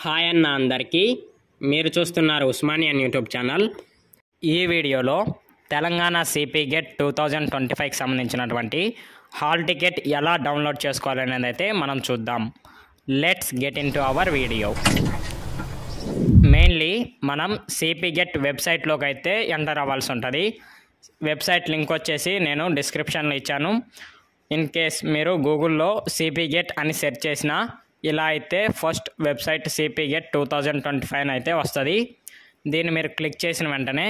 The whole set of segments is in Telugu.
హాయ్ అన్న అందరికీ, మీరు చూస్తున్నారు ఉస్మానియన్ యూట్యూబ్ ఛానల్. ఈ వీడియోలో తెలంగాణ సిపి గెట్ 2025కి సంబంధించినటువంటి హాల్ టికెట్ ఎలా డౌన్లోడ్ చేసుకోవాలనేది అయితే మనం చూద్దాం. Let's get in to our video. Mainly మనం సిపి గెట్ వెబ్సైట్లోకి అయితే ఎంటర్ అవ్వాల్సి ఉంటుంది. వెబ్సైట్ లింక్ వచ్చేసి నేను డిస్క్రిప్షన్లో ఇచ్చాను. ఇన్ కేస్ మీరు గూగుల్లో సిపి గెట్ అని సెర్చ్ చేసినా ఇలా అయితే ఫస్ట్ వెబ్సైట్ సిపి గెట్ 2025 అయితే వస్తుంది. దీన్ని మీరు క్లిక్ చేసిన వెంటనే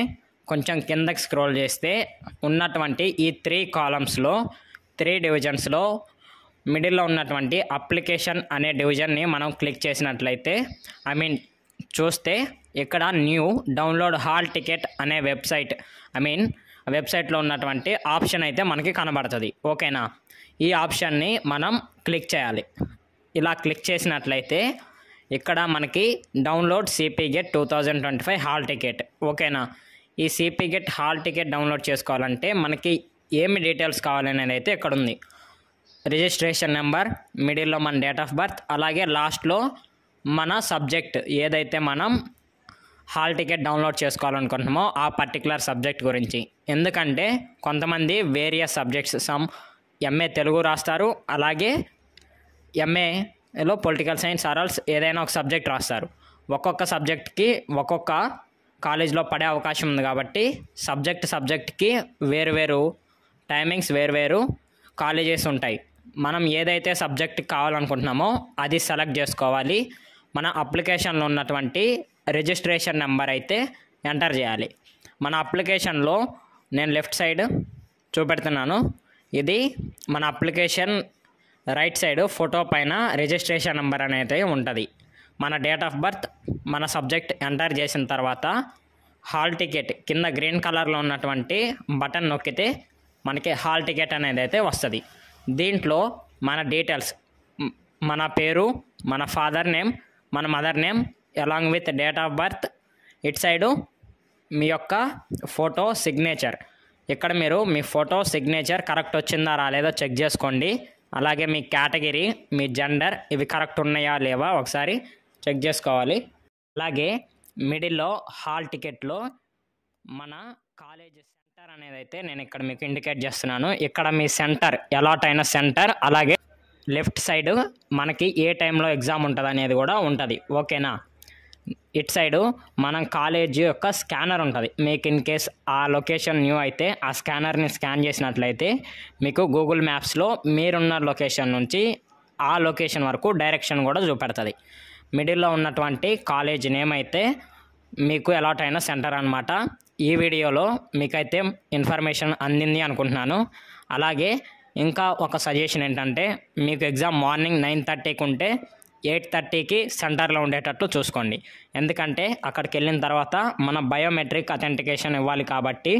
కొంచెం కిందకి స్క్రోల్ చేస్తే ఉన్నటువంటి ఈ 3 కాలమ్స్లో 3 డివిజన్స్లో మిడిల్లో ఉన్నటువంటి అప్లికేషన్ అనే డివిజన్ని మనం క్లిక్ చేసినట్లయితే చూస్తే ఇక్కడ న్యూ డౌన్లోడ్ హాల్ టికెట్ అనే వెబ్సైట్లో ఉన్నటువంటి ఆప్షన్ అయితే మనకి కనబడుతుంది. ఓకేనా, ఈ ఆప్షన్ని మనం క్లిక్ చేయాలి. ఇలా క్లిక్ చేసినట్లయితే ఇక్కడ మనకి download CP get 2025 hall ticket. ఓకేనా, ఈ CP get hall ticket download చేసుకోవాలంటే మనకి ఏమి డీటెయిల్స్ కావాలనేది అయితే ఇక్కడ ఉంది. రిజిస్ట్రేషన్ నెంబర్, మిడిల్లో మన డేట్ ఆఫ్ బర్త్, అలాగే లాస్ట్లో మన సబ్జెక్ట్ ఏదైతే మనం హాల్ టికెట్ డౌన్లోడ్ చేసుకోవాలనుకుంటున్నామో ఆ పర్టికులర్ సబ్జెక్ట్ గురించి. ఎందుకంటే కొంతమంది వేరియస్ సబ్జెక్ట్స్, ఎంఏ తెలుగు రాస్తారు, అలాగే ఎంఏలో పొలిటికల్ సైన్స్ ఆర్ఎల్స్ ఏదైనా ఒక సబ్జెక్ట్ రాస్తారు. ఒక్కొక్క సబ్జెక్ట్కి ఒక్కొక్క కాలేజ్లో పడే అవకాశం ఉంది కాబట్టి సబ్జెక్ట్కి వేరు టైమింగ్స్, వేరు కాలేజెస్ ఉంటాయి. మనం ఏదైతే సబ్జెక్ట్ కావాలనుకుంటున్నామో అది సెలెక్ట్ చేసుకోవాలి. మన అప్లికేషన్లో ఉన్నటువంటి రిజిస్ట్రేషన్ నెంబర్ అయితే ఎంటర్ చేయాలి. మన అప్లికేషన్లో నేను లెఫ్ట్ సైడ్ చూపెడుతున్నాను. ఇది మన అప్లికేషన్ రైట్ సైడ్ ఫోటో పైన రిజిస్ట్రేషన్ నెంబర్ అనేది ఉంటుంది. మన డేట్ ఆఫ్ బర్త్, మన సబ్జెక్ట్ ఎంటర్ చేసిన తర్వాత హాల్ టికెట్ కింద గ్రీన్ కలర్లో ఉన్నటువంటి బటన్ నొక్కితే మనకి హాల్ టికెట్ అనేది అయితే వస్తుంది. దీంట్లో మన డీటెయిల్స్, మన పేరు, మన ఫాదర్ నేమ్, మన mother name along with date of birth, ఇటు సైడు మీ యొక్క ఫోటో సిగ్నేచర్. ఇక్కడ మీరు మీ ఫోటో సిగ్నేచర్ కరెక్ట్ వచ్చిందా రాలేదో చెక్ చేసుకోండి. అలాగే మీ కేటగిరీ, మీ జెండర్ ఇవి కరెక్ట్ ఉన్నాయా లేవా ఒకసారి చెక్ చేసుకోవాలి. అలాగే మిడిల్లో హాల్ టికెట్లో మన కాలేజ్ సెంటర్ అనేది అయితే నేను ఇక్కడ మీకు ఇండికేట్ చేస్తున్నాను. ఇక్కడ మీ సెంటర్, అలాట్ అయిన సెంటర్, అలాగే లెఫ్ట్ సైడ్ మనకి ఏ టైంలో ఎగ్జామ్ ఉంటుంది అనేది కూడా ఉంటుంది. ఓకేనా, ఇటు సైడు మనం కాలేజీ యొక్క స్కానర్ ఉంటుంది. మీకు ఇన్ కేస్ ఆ లొకేషన్ న్యూ అయితే ఆ స్కానర్ని స్కాన్ చేసినట్లయితే మీకు గూగుల్ మ్యాప్స్లో మీరున్న లొకేషన్ నుంచి ఆ లొకేషన్ వరకు డైరెక్షన్ కూడా చూపెడుతుంది. మిడిల్లో ఉన్నటువంటి కాలేజ్ నేమ్ అయితే మీకు అలాట్ అయిన సెంటర్ అనమాట. ఈ వీడియోలో మీకైతే ఇన్ఫర్మేషన్ అందింది అనుకుంటున్నాను. అలాగే ఇంకా ఒక సజెషన్ ఏంటంటే, మీకు ఎగ్జామ్ మార్నింగ్ 9:30కి ఉంటే 8:30కి సెంటర్లో ఉండేటట్టు చూసుకోండి. ఎందుకంటే అక్కడికి వెళ్ళిన తర్వాత మన బయోమెట్రిక్ అథెంటికేషన్ ఇవ్వాలి కాబట్టి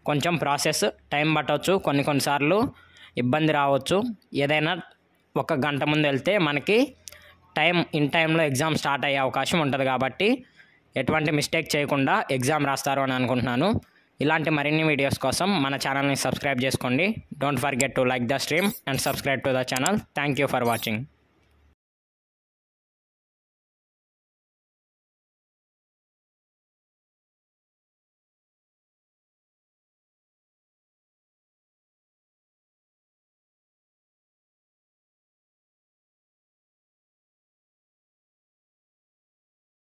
కొంచెం ప్రాసెస్ టైం పట్టవచ్చు, కొన్నిసార్లు ఇబ్బంది రావచ్చు. ఏదైనా 1 గంట ముందు వెళ్తే మనకి ఇన్ టైంలో ఎగ్జామ్ స్టార్ట్ అయ్యే అవకాశం ఉంటుంది కాబట్టి ఎటువంటి మిస్టేక్ చేయకుండా ఎగ్జామ్ రాస్తారు అని అనుకుంటున్నాను. ఇలాంటి మరిన్ని వీడియోస్ కోసం మన ఛానల్ని సబ్స్క్రైబ్ చేసుకోండి. Don't forget to like the stream and subscribe to the channel. Thank you for watching.